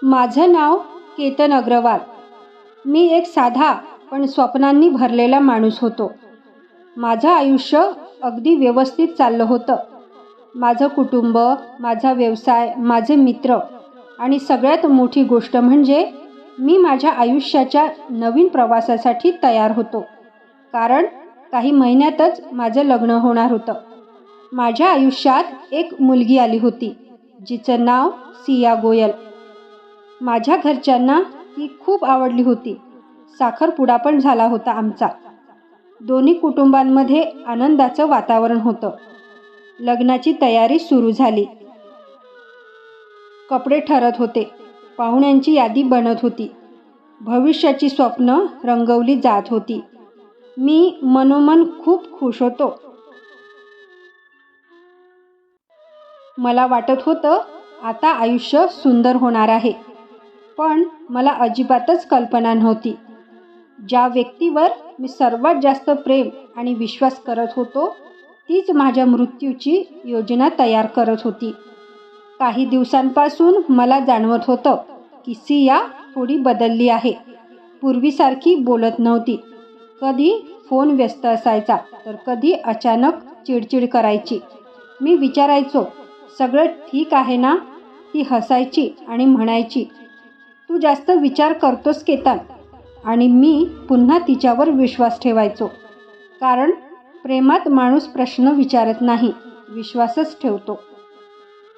माझं नाव केतन अग्रवाल. मी एक साधा पण स्वप्नांनी भरलेला माणूस होतो. माझं आयुष्य अगदी व्यवस्थित चाललं होतं. माझं कुटुंब, माझा व्यवसाय, माझे मित्र आणि सगळ्यात मोठी गोष्ट म्हणजे मी माझ्या आयुष्याच्या नवीन प्रवासासाठी तयार होतो. कारण काही महिन्यातच माझं लग्न होणार होतं. माझ्या आयुष्यात एक मुलगी आली होती, जिचं नाव सिया गोयल. माझ्या घरच्यांना ती खूप आवडली होती. साखरपुडा पण झाला होता आमचा. दोन्ही कुटुंबांमध्ये आनंदाचं वातावरण होतं. लग्नाची तयारी सुरू झाली. कपडे ठरत होते. पाहुण्यांची यादी बनत होती. भविष्याची स्वप्न रंगवली जात होती. मी मनोमन खूप खुश होतो. मला वाटत होतं आता आयुष्य सुंदर होणार आहे. पण मला अजिबातच कल्पना नव्हती. ज्या व्यक्तीवर मी सर्वात जास्त प्रेम आणि विश्वास करत होतो, तीच माझ्या मृत्यूची योजना तयार करत होती. काही दिवसांपासून मला जाणवत होतं की सिया थोडी बदलली आहे. पूर्वीसारखी बोलत नव्हती. कधी फोन व्यस्त असायचा, तर कधी अचानक चिडचिड करायची. मी विचारायचो, सगळं ठीक आहे ना? ती हसायची आणि म्हणायची, तू जास्त विचार करतोस केतन. आणि मी पुन्हा तिच्यावर विश्वास ठेवायचो. कारण प्रेमात माणूस प्रश्न विचारत नाही, विश्वासच ठेवतो.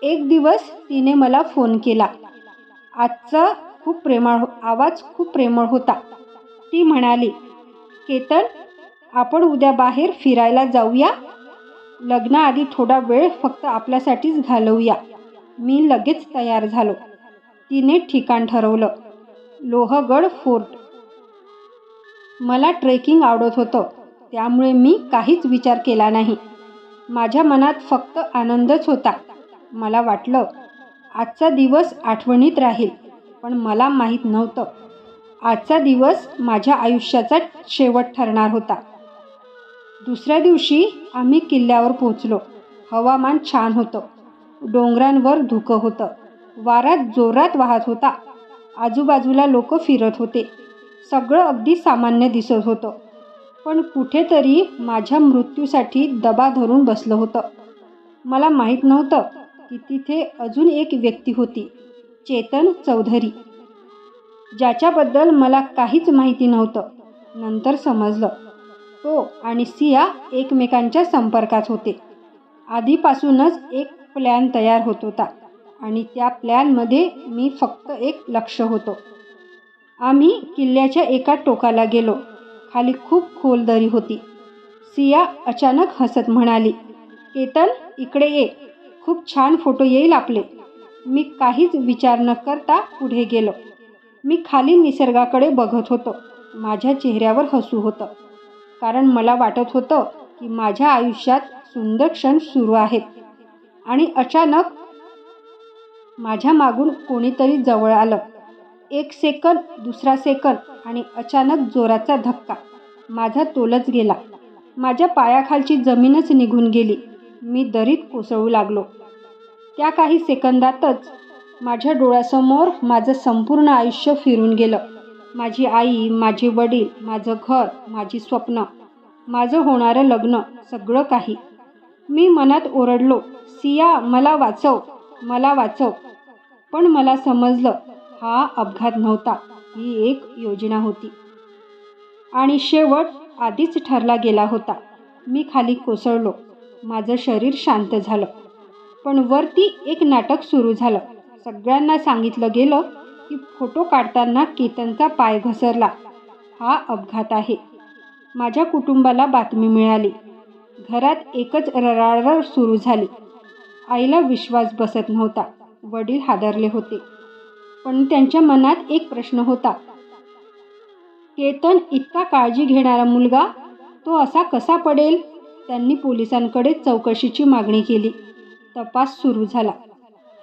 एक दिवस तिने मला फोन केला. आजचा आवाज खूप प्रेमळ होता. ती म्हणाली, केतन, आपण उद्या बाहेर फिरायला जाऊया. लग्नाआधी थोडा वेळ फक्त आपल्यासाठीच घालवूया. मी लगेच तयार झालो. तिने ठिकाण ठरवलं, लोहगड फोर्ट. मला ट्रेकिंग आवडत होतं, त्यामुळे मी काहीच विचार केला नाही. माझ्या मनात फक्त आनंदच होता. मला वाटलं, आजचा दिवस आठवणीत राहील. पण मला माहीत नव्हतं, आजचा दिवस माझ्या आयुष्याचा शेवट ठरणार होता. दुसऱ्या दिवशी आम्ही किल्ल्यावर पोहोचलो. हवामान छान होतं. डोंगरांवर धुकं होतं. वारा जोरात वाहत होता. आजूबाजूला लोक फिरत होते. सगळं अगदी सामान्य दिसत होतं. पण कुठेतरी माझ्या मृत्यूसाठी दबा धरून बसलं होतं. मला माहीत नव्हतं की तिथे अजून एक व्यक्ती होती, चेतन चौधरी, ज्याच्याबद्दल मला काहीच माहिती नव्हतं. नंतर समजलं, तो आणि सिया एकमेकांच्या संपर्कात होते. आधीपासूनच एक प्लॅन तयार होत होता आणि त्या प्लॅनमध्ये मी फक्त एक लक्ष होतो. आम्ही किल्ल्याच्या एका टोकाला गेलो. खाली खूप खोल दरी होती. सिया अचानक हसत म्हणाली, केतन, इकडे ये. खूप छान फोटो येईल आपले. मी काहीच विचार न करता पुढे गेलो. मी खाली निसर्गाकडे बघत होतो. माझ्या चेहऱ्यावर हसू होतं. कारण मला वाटत होतं की माझ्या आयुष्यात सुंदर क्षण सुरू आहेत. आणि अचानक माझ्या मागून कोणीतरी जवळ आलं. एक सेकंद, दुसरा सेकंद आणि अचानक जोराचा धक्का. माझा तोलच गेला. माझ्या पायाखालची जमीनच निघून गेली. मी दरीत कोसळू लागलो. त्या काही सेकंदातच माझ्या डोळ्यासमोर माझं संपूर्ण आयुष्य फिरून गेलं. माझी आई, माझे वडील, माझं घर, माझी स्वप्न, माझं होणारं लग्न, सगळं काही. मी मनात ओरडलो, सिया, मला वाचव, मला वाचव. पण मला समजलं, हा अपघात नव्हता, ही एक योजना होती. आणि शेवट आधीच ठरला गेला होता. मी खाली कोसळलो. माझं शरीर शांत झालं. पण वरती एक नाटक सुरू झालं. सगळ्यांना सांगितलं गेलं की फोटो काढताना केतनचा पाय घसरला. हा अपघात आहे. माझ्या कुटुंबाला बातमी मिळाली. घरात एकच रडारड सुरू झाली. आईला विश्वास बसत नव्हता. वडील हादरले होते. पण त्यांच्या मनात एक प्रश्न होता. केतन इतका काळजी घेणारा मुलगा, तो असा कसा पडेल? त्यांनी पोलिसांकडे चौकशीची मागणी केली. तपास सुरू झाला.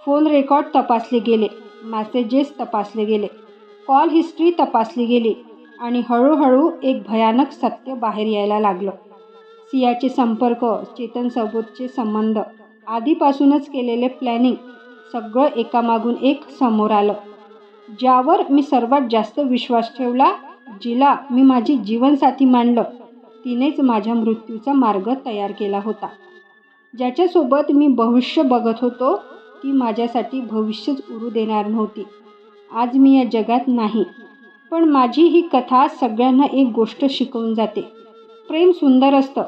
फोन रेकॉर्ड तपासले गेले. मेसेजेस तपासले गेले. कॉल हिस्ट्री तपासली गेली. आणि हळूहळू एक भयानक सत्य बाहेर यायला लागलं. सियाचे संपर्क, चेतनसोबतचे संबंध, आधीपासूनच केलेले प्लॅनिंग, सगळं एकामागून एक समोर आलं. ज्यावर मी सर्वात जास्त विश्वास ठेवला, जिला मी माझी जीवनसाथी मानलं, तिनेच माझ्या मृत्यूचा मार्ग तयार केला होता. ज्याच्यासोबत मी भविष्य बघत होतो, ती माझ्यासाठी भविष्यच उरू देणार नव्हती. आज मी या जगात नाही, पण माझी ही कथा सगळ्यांना एक गोष्ट शिकवून जाते. प्रेम सुंदर असतं,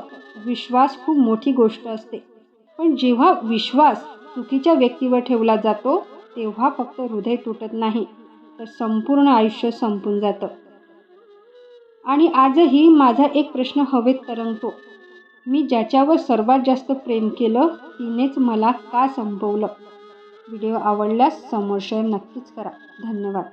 विश्वास खूप मोठी गोष्ट असते, पण जेव्हा विश्वास चुकीच्या व्यक्तीवर ठेवला जातो, तेव्हा फक्त हृदय तुटत नाही, तर संपूर्ण आयुष्य संपून जातं. आणि आजही माझा एक प्रश्न हवेत तरंगतो, मी ज्याच्यावर सर्वात जास्त प्रेम केलं, तिनेच मला का संपवलं? व्हिडिओ आवडल्यास समोर शेअर नक्कीच करा. धन्यवाद.